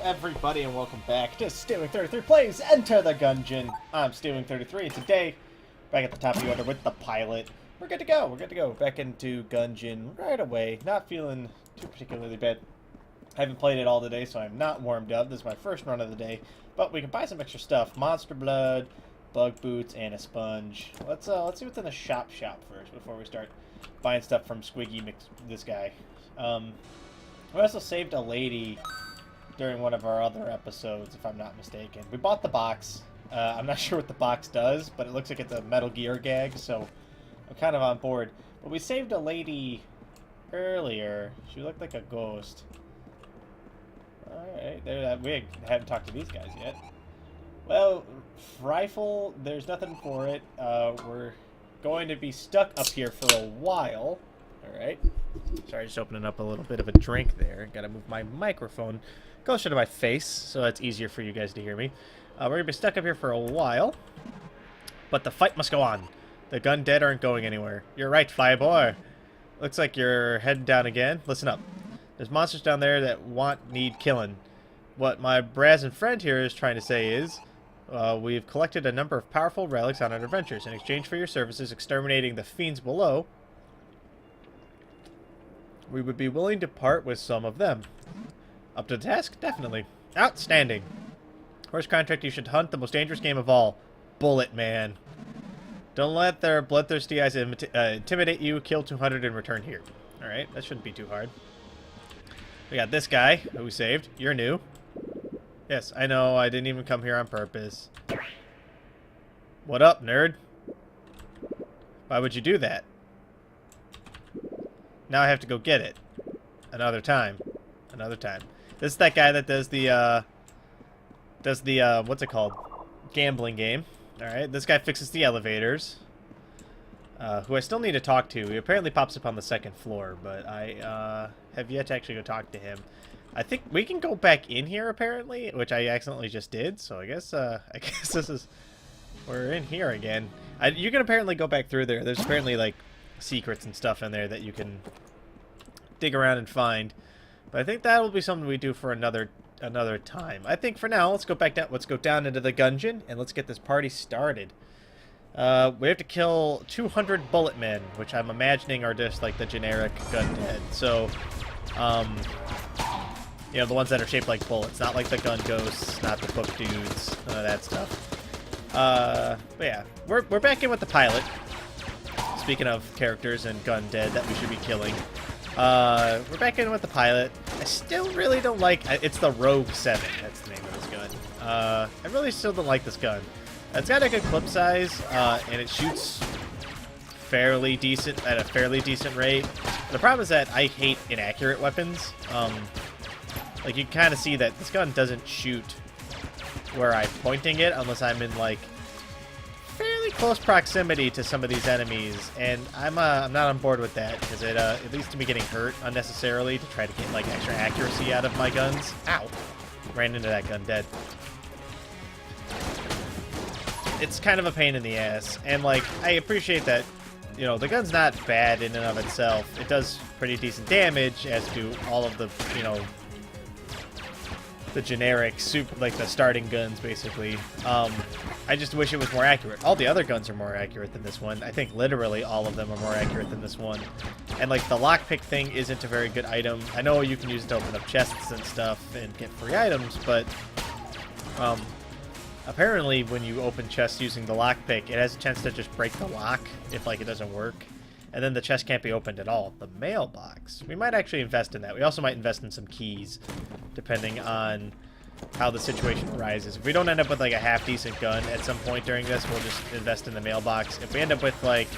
everybody, and welcome back to Stealwing33 Plays Enter the Gungeon. I'm Stealwing33, and today, back at the top of the order with the pilot. We're good to go. We're good to go. Back into Gungeon right away. Not feeling too particularly bad. I haven't played it all today, so I'm not warmed up. This is my first run of the day, but we can buy some extra stuff: monster blood, bug boots, and a sponge. Let's see what's in the shop first before we start buying stuff from Squiggy this guy. We also saved a lady during one of our other episodes, if I'm not mistaken. We bought the box. I'm not sure what the box does, but it looks like it's a Metal Gear gag, so I'm kind of on board. But we saved a lady earlier. She looked like a ghost. Alright, we haven't talked to these guys yet. Well, rifle, there's nothing for it. We're going to be stuck up here for a while. Alright. Sorry, just opening up a little bit of a drink there. Gotta move my microphone closer to my face so that's easier for you guys to hear me. We're gonna be stuck up here for a while, but the fight must go on. The gun dead aren't going anywhere. You're right, FlyBoy. Looks like you're heading down again. Listen up. There's monsters down there that need killing. What my brazen friend here is trying to say is, we've collected a number of powerful relics on our adventures. In exchange for your services exterminating the fiends below, we would be willing to part with some of them. Up to the task? Definitely. Outstanding. First contract, you should hunt the most dangerous game of all. Bullet Man. Don't let their bloodthirsty eyes intimidate you. Kill 200 and return here. Alright, that shouldn't be too hard. We got this guy who we saved. You're new. Yes, I know. I didn't even come here on purpose. What up, nerd? Why would you do that? Now I have to go get it. Another time. Another time. This is that guy that does the what's it called? Gambling game. Alright, this guy fixes the elevators. Who I still need to talk to. He apparently pops up on the second floor, but I have yet to actually go talk to him. I think we can go back in here, apparently, which I accidentally just did, so I guess this is... We're in here again. You can apparently go back through there. There's apparently, like, secrets and stuff in there that you can dig around and find. But I think that will be something we do for another time. I think for now, let's go back down. Let's go down into the Gungeon and let's get this party started. We have to kill 200 bullet men, which I'm imagining are just like the generic gun dead. So, you know, the ones that are shaped like bullets, not like the gun ghosts, not the book dudes, none of that stuff. But yeah, we're back in with the pilot. Speaking of characters and gun dead that we should be killing. We're back in with the pilot. I still really don't like... It's the Rogue 7. That's the name of this gun. I really still don't like this gun. It's got a good clip size, and it shoots fairly decent at a fairly decent rate. The problem is that I hate inaccurate weapons. Like, you can kind of see that this gun doesn't shoot where I'm pointing it unless I'm in, like, fairly close proximity to some of these enemies, and I'm not on board with that because it leads to me getting hurt unnecessarily to try to get like extra accuracy out of my guns. Ow! Ran into that gun dead. It's kind of a pain in the ass, and like I appreciate that, you know, the gun's not bad in and of itself. It does pretty decent damage, as do all of the, you know, the generic like the starting guns basically. I just wish it was more accurate. All the other guns are more accurate than this one. I think literally all of them are more accurate than this one. And like the lockpick thing isn't a very good item. I know you can use it to open up chests and stuff and get free items, but apparently when you open chests using the lockpick, it has a chance to just break the lock if like it doesn't work. And then the chest can't be opened at all. The mailbox. We might actually invest in that. We also might invest in some keys, depending on how the situation arises. If we don't end up with like a half-decent gun at some point during this, we'll just invest in the mailbox. If we end up with like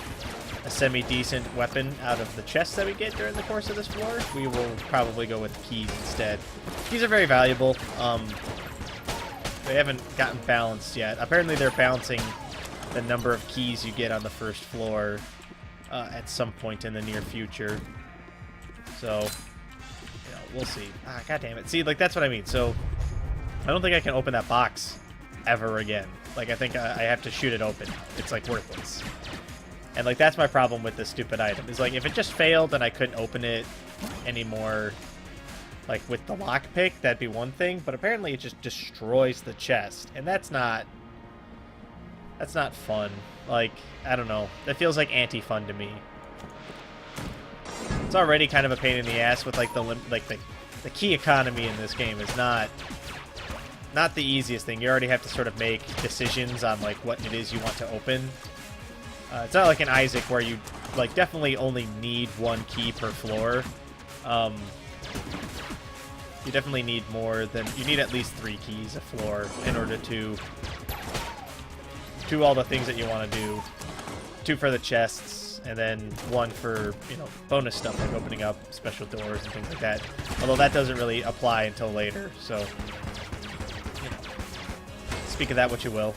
a semi-decent weapon out of the chests that we get during the course of this floor, we will probably go with keys instead. Keys are very valuable. They haven't gotten balanced yet. Apparently they're balancing the number of keys you get on the first floor at some point in the near future. So, you know, we'll see. Ah, god damn it. See, like, that's what I mean. So, I don't think I can open that box ever again. Like, I think I have to shoot it open. It's, like, worthless. And, like, that's my problem with this stupid item. Is, like, if it just failed and I couldn't open it anymore, like with the lockpick, that'd be one thing, but apparently it just destroys the chest, and that's not fun. Like, I don't know. That feels like anti-fun to me. It's already kind of a pain in the ass with like the key economy in this game is not the easiest thing. You already have to sort of make decisions on like what it is you want to open. It's not like an Isaac where you like definitely only need one key per floor. You definitely need more than you need at least 3 keys a floor in order to do all the things that you want to do. 2 for the chests, and then 1 for, you know, bonus stuff like opening up special doors and things like that. Although that doesn't really apply until later, so you know, speak of that what you will.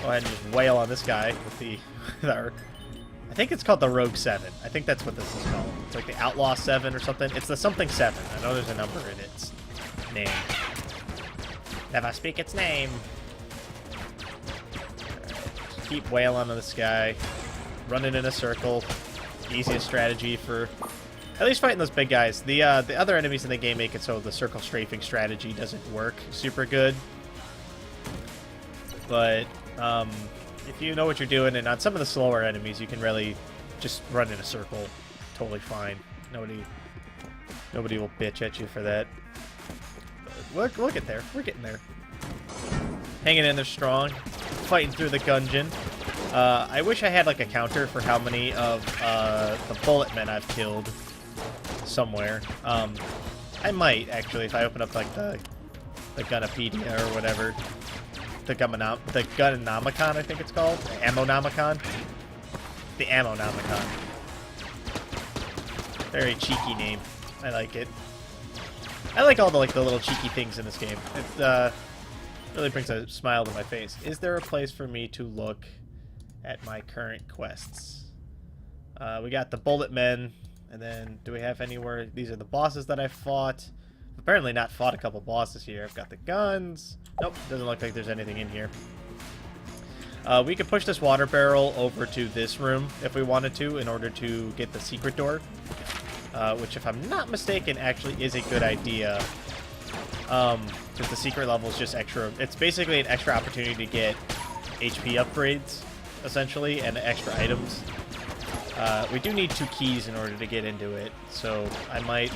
Go ahead and just wail on this guy with the I think it's called the Rogue 7. I think that's what this is called. It's like the Outlaw 7 or something. It's the something 7. I know there's a number in its name. Never speak its name. Just keep wailing on this guy. Running in a circle. Easiest strategy for at least fighting those big guys. The other enemies in the game make it so the circle strafing strategy doesn't work super good. But if you know what you're doing, and on some of the slower enemies, you can really just run in a circle totally fine. Nobody will bitch at you for that. But we'll get there. We're getting there. Hanging in there strong. Fighting through the Gungeon. I wish I had like a counter for how many of the bullet men I've killed somewhere. I might, actually, if I open up like the Gunopedia or whatever. The Gunomicon, I think it's called. The Ammonomicon. The Ammonomicon. Very cheeky name. I like it. I like all the little cheeky things in this game. It really brings a smile to my face. Is there a place for me to look at my current quests? We got the Bullet Men, and then do we have anywhere? These are the bosses that I fought. Apparently not fought a couple bosses here. I've got the guns. Nope, doesn't look like there's anything in here. We could push this water barrel over to this room if we wanted to in order to get the secret door. Which, if I'm not mistaken, actually is a good idea. Because the secret level is just extra. It's basically an extra opportunity to get HP upgrades, essentially, and extra items. We do need 2 keys in order to get into it, so I might...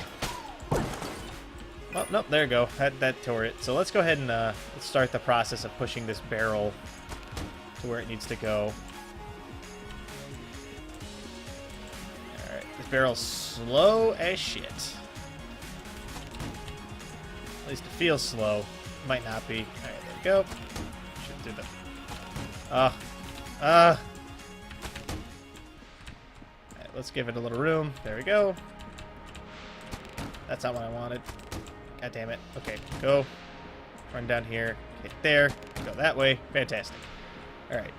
Oh, nope, there you go. That tore it. So let's go ahead and let's start the process of pushing this barrel to where it needs to go. Alright, this barrel's slow as shit. At least it feels slow. Might not be. Alright, there we go. Shoot through the... Alright, let's give it a little room. There we go. That's not what I wanted. God damn it. Okay, go. Run down here. Hit there. Go that way. Fantastic. Alright.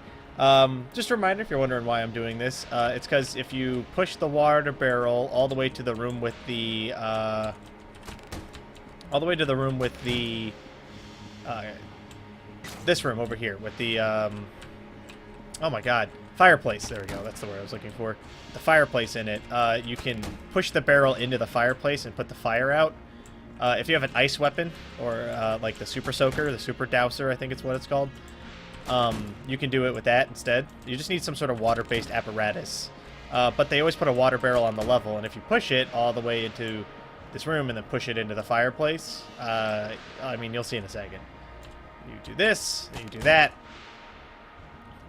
Just a reminder, if you're wondering why I'm doing this, it's because if you push the water barrel all the way to the room with the, this room over here, with the, oh my god, fireplace. There we go. That's the word I was looking for. The fireplace in it. You can push the barrel into the fireplace and put the fire out. If you have an ice weapon, or like the Super Soaker, the Super Douser, I think it's what it's called, you can do it with that instead. You just need some sort of water-based apparatus. But they always put a water barrel on the level, and if you push it all the way into this room and then push it into the fireplace, I mean, you'll see in a second. You do this, and you do that.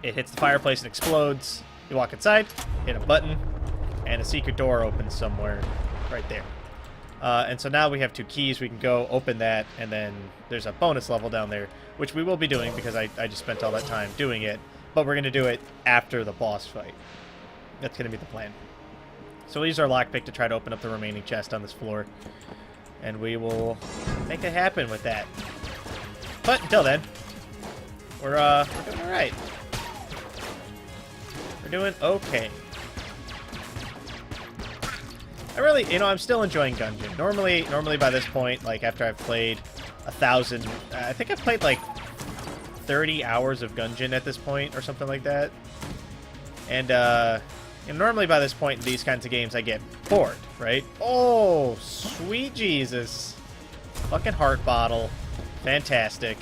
It hits the fireplace and explodes. You walk inside, hit a button, and a secret door opens somewhere right there. And so now we have 2 keys. We can go open that, and then there's a bonus level down there, which we will be doing because I just spent all that time doing it. But we're going to do it after the boss fight. That's going to be the plan. So we'll use our lockpick to try to open up the remaining chest on this floor. And we will make it happen with that. But until then, we're doing alright. We're doing okay. I really, I'm still enjoying Gungeon. Normally by this point, like after I've played 1,000, I think I've played like 30 hours of Gungeon at this point or something like that. And And normally by this point in these kinds of games, I get bored, right? Oh, sweet Jesus. Fucking heart bottle. Fantastic.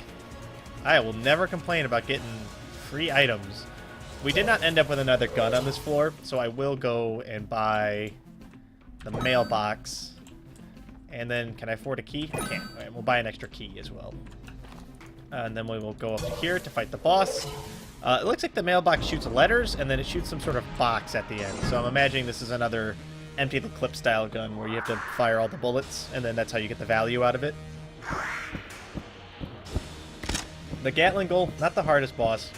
I will never complain about getting free items. We did not end up with another gun on this floor, so I will go and buy the mailbox. And then, can I afford a key? I can. All right, we'll buy an extra key as well. And then we will go up to here to fight the boss. It looks like the mailbox shoots letters, and then it shoots some sort of box at the end. So I'm imagining this is another empty the clip style gun where you have to fire all the bullets, and then that's how you get the value out of it. The Gatling Gull, not the hardest boss.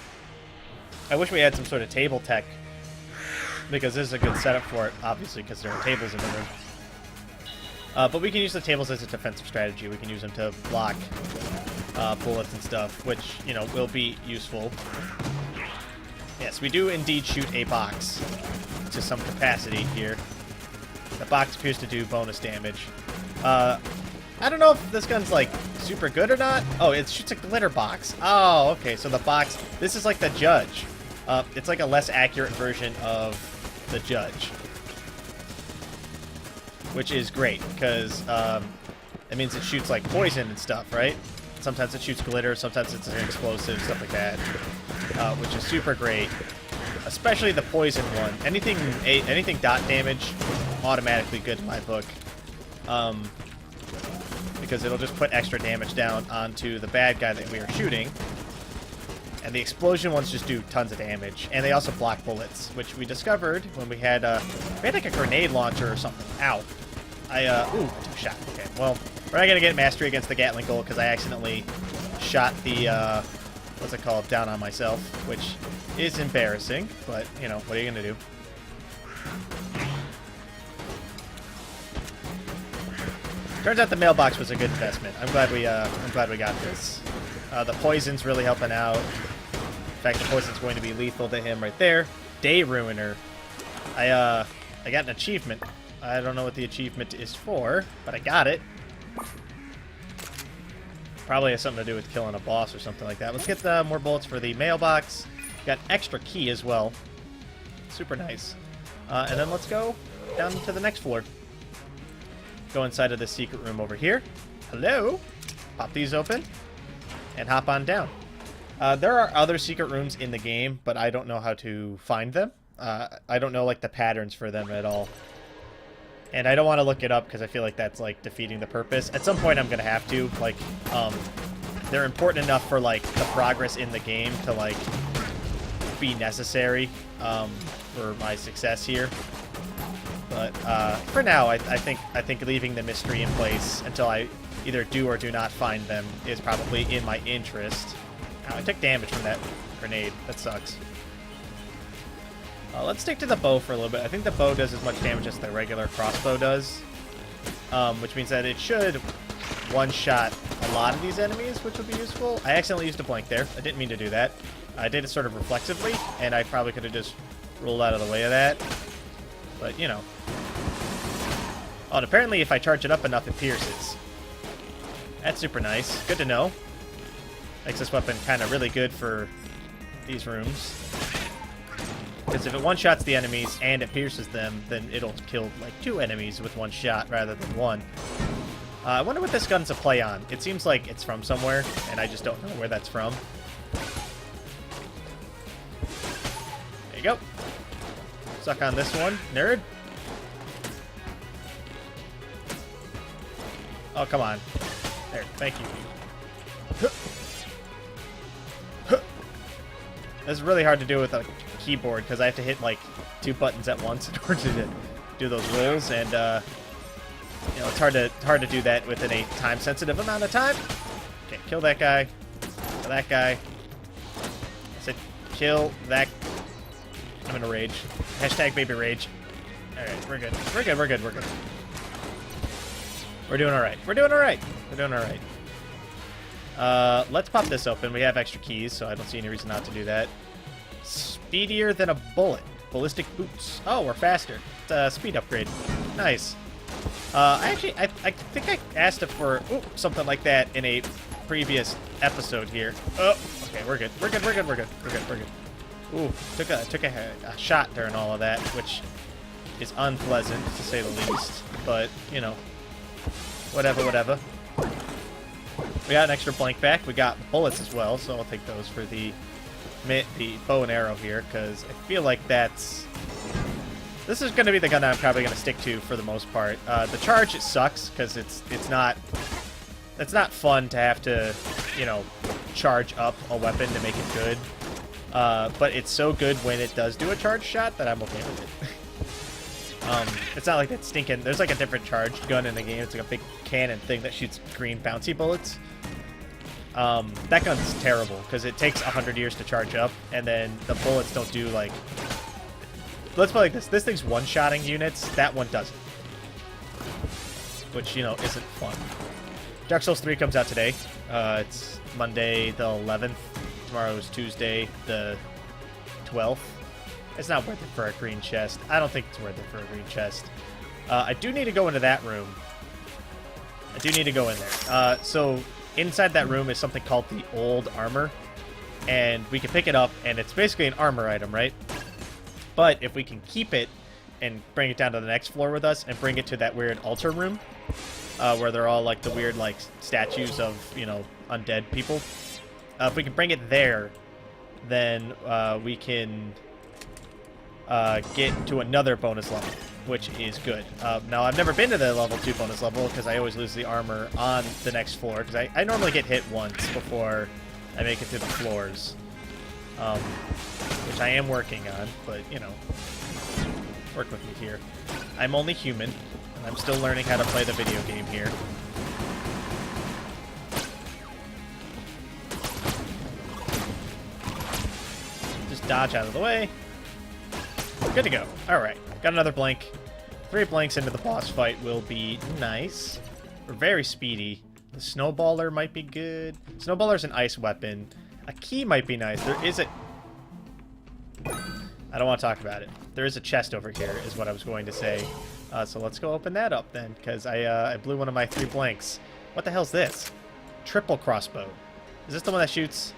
I wish we had some sort of table tech, because this is a good setup for it, obviously, because there are tables in the room. But we can use the tables as a defensive strategy. We can use them to block bullets and stuff, which, you know, will be useful. Yes, we do indeed shoot a box to some capacity here. The box appears to do bonus damage. I don't know if this gun's, like, super good or not. Oh, it shoots a glitter box. Oh, okay, so the box... This is like the Judge. It's like a less accurate version of the Judge. Which is great, because it means it shoots, like, poison and stuff, right? Sometimes it shoots glitter, sometimes it's an explosive, stuff like that. Which is super great. Especially the poison one. Anything dot damage, automatically good in my book. Because it'll just put extra damage down onto the bad guy that we are shooting. And the explosion ones just do tons of damage. And they also block bullets, which we discovered when we had like a grenade launcher or something. Ow. Ooh, I took a shot. Okay, well, we're not going to get mastery against the Gatling Gull because I accidentally shot the, what's it called, down on myself, which is embarrassing, but, you know, what are you going to do? Turns out the mailbox was a good investment. I'm glad we got this. The poison's really helping out. In fact, the poison's going to be lethal to him right there. Day Ruiner. I got an achievement. I don't know what the achievement is for, but I got it. Probably has something to do with killing a boss or something like that. Let's get more bullets for the mailbox. Got an extra key as well. Super nice. And then let's go down to the next floor. Go inside of this secret room over here. Hello. Pop these open. And hop on down. There are other secret rooms in the game, but I don't know how to find them. I don't know, like, the patterns for them at all. And I don't want to look it up because I feel like that's, like, defeating the purpose. At some point, I'm going to have to. Like, they're important enough for, like, the progress in the game to, like, be necessary for my success here. But for now, I think leaving the mystery in place until I either do or do not find them is probably in my interest. Now, I took damage from that grenade. That sucks. Let's stick to the bow for a little bit. I think the bow does as much damage as the regular crossbow does, which means that it should one-shot a lot of these enemies, which would be useful. I accidentally used a blank there. I didn't mean to do that. I did it sort of reflexively, and I probably could have just rolled out of the way of that. But, you know. Oh, and apparently if I charge it up enough, it pierces. That's super nice. Good to know. Makes this weapon kind of really good for these rooms. Because if it one-shots the enemies and it pierces them, then it'll kill, like, 2 enemies with 1 shot rather than 1. I wonder what this gun's a play on. It seems like it's from somewhere, and I just don't know where that's from. There you go. Suck on this one, nerd. Oh, come on. There, thank you. This is really hard to do with a keyboard because I have to hit like 2 buttons at once in order to do those rolls, and you know, it's hard to do that within a time-sensitive amount of time. Okay, kill that guy. Kill that guy. I said kill that. I'm in a rage. Hashtag baby rage. All right, we're good. We're good. We're good. We're good. We're doing all right. We're doing all right. We're doing all right. Let's pop this open. We have extra keys, so I don't see any reason not to do that. Speedier than a bullet. Ballistic boots. Oh, we're faster. It's a speed upgrade. Nice. I think I asked it for something like that in a previous episode here. Oh, okay, we're good. We're good. We're good. We're good. We're good. We're good. Ooh, took a shot during all of that, which is unpleasant, to say the least. But, you know, whatever, whatever. We got an extra blank back. We got bullets as well, so I'll take those for the bow and arrow here, because I feel like this is going to be the gun that I'm probably going to stick to for the most part. The charge, it sucks, because it's not fun to have to, you know, charge up a weapon to make it good. But it's so good when it does do a charge shot that I'm okay with it. It's not like that stinking... There's like a different charged gun in the game. It's like a big cannon thing that shoots green bouncy bullets. That gun's terrible because it takes 100 years to charge up, and then the bullets don't do like... Let's put it like this. This thing's one-shotting units. That one doesn't. Which, you know, isn't fun. Dark Souls 3 comes out today. It's Monday the 11th. Tomorrow is Tuesday the 12th. It's not worth it for a green chest. I don't think it's worth it for a green chest. I do need to go into that room. I do need to go in there. So inside that room is something called the old armor. And we can pick it up, and it's basically an armor item, right? But if we can keep it and bring it down to the next floor with us and bring it to that weird altar room, where they're all like the weird like statues of, you know, undead people. If we can bring it there, then we can get to another bonus level, which is good. Now, I've never been to the level 2 bonus level because I always lose the armor on the next floor, because I normally get hit once before I make it to the floors, which I am working on, but, you know, work with me here. I'm only human, and I'm still learning how to play the video game here. Just dodge out of the way. Good to go. Alright, got another blank. 3 blanks into the boss fight will be nice. We're very speedy. The snowballer might be good. Snowballer's an ice weapon. A key might be nice. There is a... I don't want to talk about it. There is a chest over here, is what I was going to say. So let's go open that up then, because I blew one of my 3 blanks. What the hell's this? Triple crossbow. Is this the one that shoots...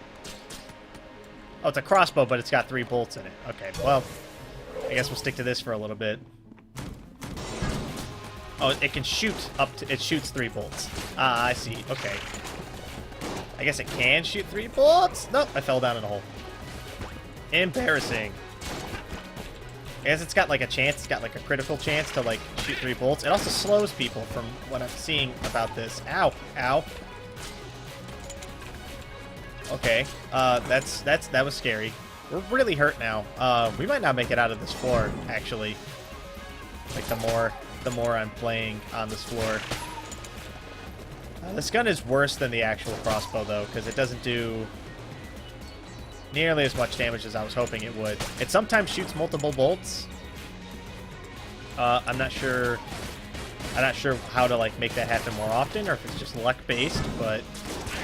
Oh, it's a crossbow, but it's got 3 bolts in it. Okay, well... I guess we'll stick to this for a little bit. Oh, it can shoot up to... It shoots 3 bolts. Ah, I see. Okay. I guess it can shoot 3 bolts? Nope, I fell down in a hole. Embarrassing. I guess it's got like a chance. It's got like a critical chance to like shoot 3 bolts. It also slows people from what I'm seeing about this. Ow. Ow. Okay. That was scary. We're really hurt now. We might not make it out of this floor, actually. Like, the more I'm playing on this floor. This gun is worse than the actual crossbow, though, because it doesn't do nearly as much damage as I was hoping it would. It sometimes shoots multiple bolts. I'm not sure how to, like, make that happen more often, or if it's just luck-based, but...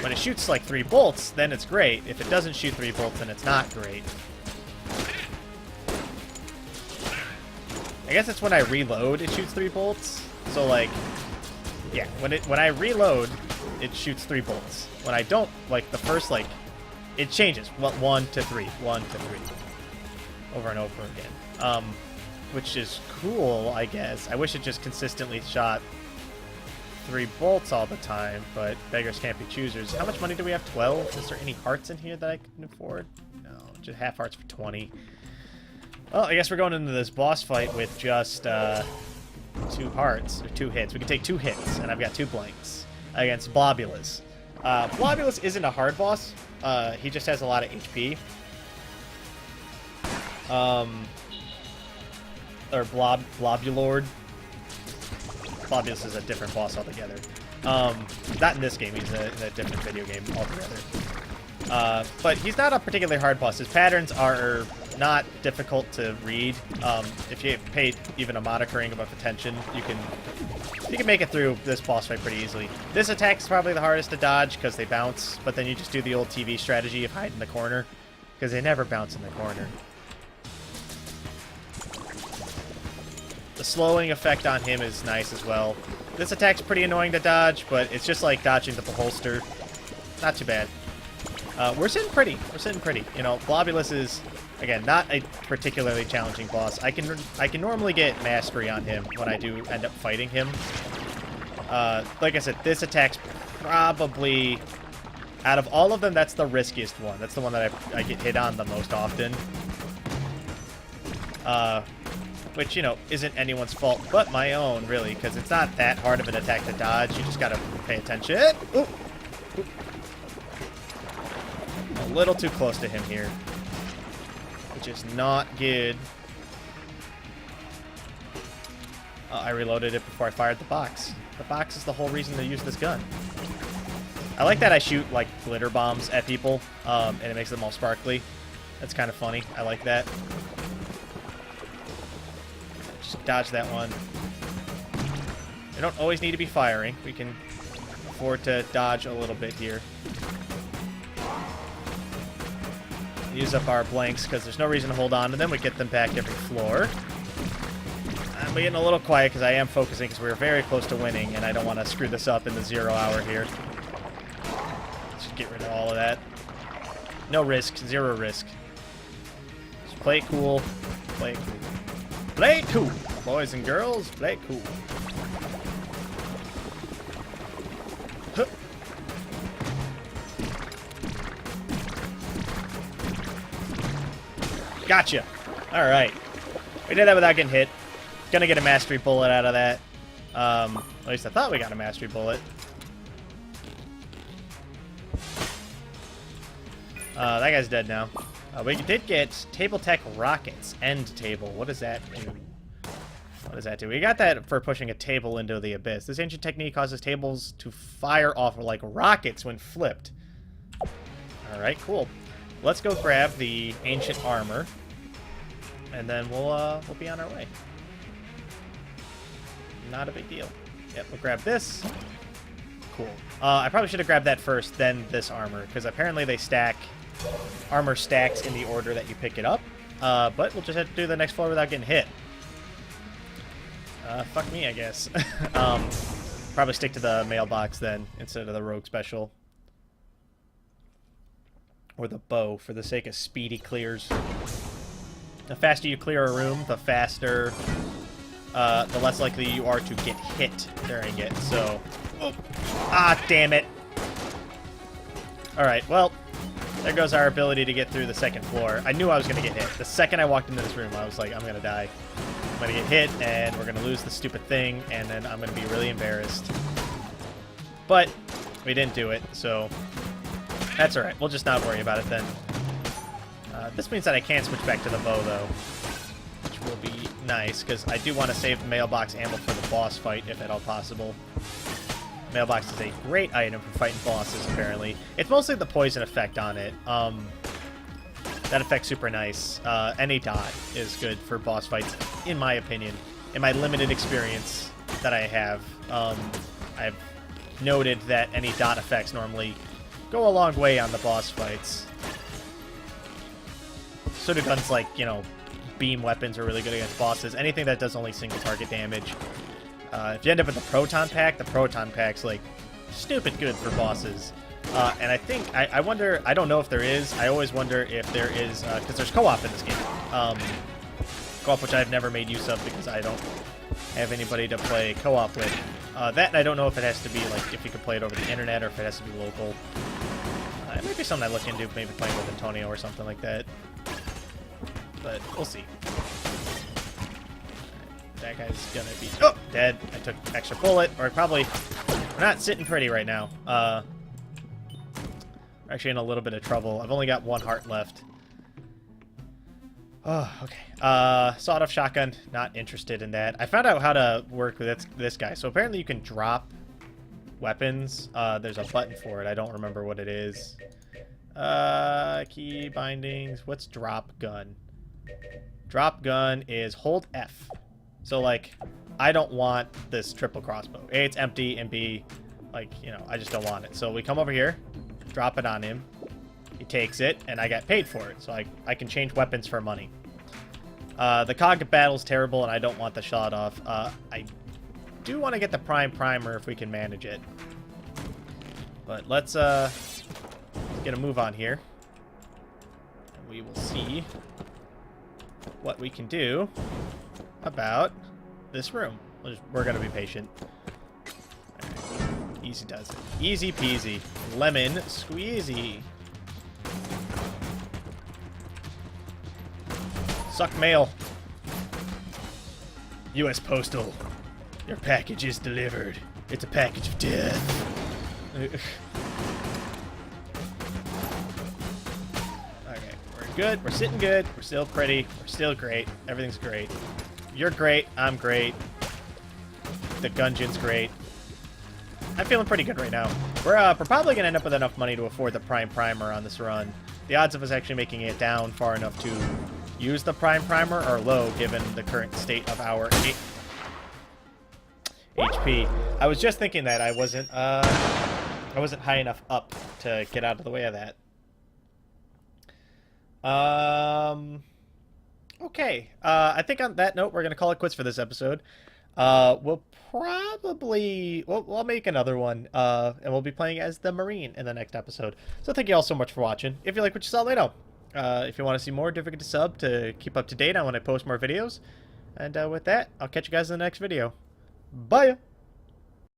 When it shoots like 3 bolts, then it's great. If it doesn't shoot 3 bolts, then it's not great. I guess it's when I reload, it shoots 3 bolts. So like, yeah, when I reload, it shoots 3 bolts. When I don't, like the first, like, it changes. 1 to 3, 1 to 3, over and over again. Which is cool, I guess. I wish it just consistently shot 3 bolts all the time, but beggars can't be choosers. How much money do we have? 12? Is there any hearts in here that I can afford? No, just half hearts for 20. Well, I guess we're going into this boss fight with just 2 hearts, or 2 hits. We can take 2 hits, and I've got 2 blanks against Blobulus. Blobulus isn't a hard boss. He just has a lot of HP. Or Blobulord. Blobulus is a different boss altogether. Not in this game, he's in a different video game altogether. But he's not a particularly hard boss. His patterns are not difficult to read. If you pay even a monitoring of attention, you can make it through this boss fight pretty easily. This attack is probably the hardest to dodge because they bounce, but then you just do the old TV strategy of hide in the corner, because they never bounce in the corner. The slowing effect on him is nice as well. This attack's pretty annoying to dodge, but it's just like dodging the holster. Not too bad. We're sitting pretty. We're sitting pretty. You know, Blobulus is Again, not a particularly challenging boss. I can normally get mastery on him when I do end up fighting him. Like I said, this attack's probably, out of all of them, that's the riskiest one. That's the one that I get hit on the most often. Which, you know, isn't anyone's fault but my own, really, because it's not that hard of an attack to dodge. You just gotta pay attention. Ooh. Ooh. A little too close to him here, which is not good. I reloaded it before I fired the box. The box is the whole reason to use this gun. I like that I shoot, like, glitter bombs at people, and it makes them all sparkly. That's kind of funny. I like that. Just dodge that one. They don't always need to be firing. We can afford to dodge a little bit here. Use up our blanks because there's no reason to hold on to them. We get them back every floor. I'm getting a little quiet because I am focusing because we're very close to winning and I don't want to screw this up in the 0 hour here. Just get rid of all of that. No risk. 0 risk. Just play it cool. Play it cool. Play it cool. Boys and girls, play it cool. Huh. Gotcha. Alright. We did that without getting hit. Gonna get a mastery bullet out of that. At least I thought we got a mastery bullet. That guy's dead now. We did get Table Tech Rockets. End table. What does that do? What does that do? We got that for pushing a table into the abyss. This ancient technique causes tables to fire off like rockets when flipped. Alright, cool. Let's go grab the ancient armor. And then we'll be on our way. Not a big deal. Yep, we'll grab this. Cool. I probably should have grabbed that first, then this armor, because apparently they stack. Armor stacks in the order that you pick it up. But we'll just have to do the next floor without getting hit. Fuck me, I guess. Probably stick to the mailbox then, instead of the rogue special. Or the bow, for the sake of speedy clears. The faster you clear a room, the faster... the less likely you are to get hit during it, so... Oh. Ah, damn it! Alright, well, there goes our ability to get through the second floor. I knew I was going to get hit. The second I walked into this room, I was like, I'm going to die. I'm going to get hit, and we're going to lose the stupid thing, and then I'm going to be really embarrassed. But we didn't do it, so that's alright. We'll just not worry about it then. This means that I can't switch back to the bow, though, which will be nice, because I do want to save mailbox ammo for the boss fight, if at all possible. Mailbox is a great item for fighting bosses, apparently. It's mostly the poison effect on it. That effect's super nice. Any dot is good for boss fights, in my opinion. In my limited experience that I have, I've noted that any dot effects normally go a long way on the boss fights. Sort of guns like, you know, beam weapons are really good against bosses. Anything that does only single target damage. If you end up with the proton pack's like stupid good for bosses. And I think, I wonder, I don't know if there is. I always wonder if there is, because there's co-op in this game. Co-op, which I've never made use of because I don't have anybody to play co-op with. That, and I don't know if it has to be, like, if you can play it over the internet or if it has to be local. It might be something I look into, maybe playing with Antonio or something like that. But we'll see. That guy's gonna be dead. I took extra bullet, or probably we're not sitting pretty right now. We're actually in a little bit of trouble. I've only got 1 heart left. Oh, okay. Sawed-off shotgun. Not interested in that. I found out how to work with this guy. So apparently you can drop weapons. There's a button for it. I don't remember what it is. Key bindings. What's drop gun? Drop gun is hold F. So, like, I don't want this triple crossbow. A, it's empty, and B, like, you know, I just don't want it. So we come over here, drop it on him. He takes it, and I got paid for it. So I can change weapons for money. The cog battle's terrible, and I don't want the shot off. I do want to get the prime primer if we can manage it. But let's get a move on here. And we will see what we can do about this room. We're going to be patient. Right. Easy does it. Easy peasy. Lemon squeezy. Suck mail. U.S. Postal. Your package is delivered. It's a package of death. Okay, we're good. We're sitting good. We're still pretty. We're still great. Everything's great. You're great. I'm great. The Gungeon's great. I'm feeling pretty good right now. We're probably going to end up with enough money to afford the Prime Primer on this run. The odds of us actually making it down far enough to use the Prime Primer are low, given the current state of our HP. I was just thinking that I wasn't high enough up to get out of the way of that. Okay. I think on that note, we're going to call it quits for this episode. We'll make another one, and we'll be playing as the Marine in the next episode. So thank you all so much for watching. If you like what you saw, let me know. If you want to see more, don't forget to sub to keep up to date on when I post more videos. And with that, I'll catch you guys in the next video. Bye!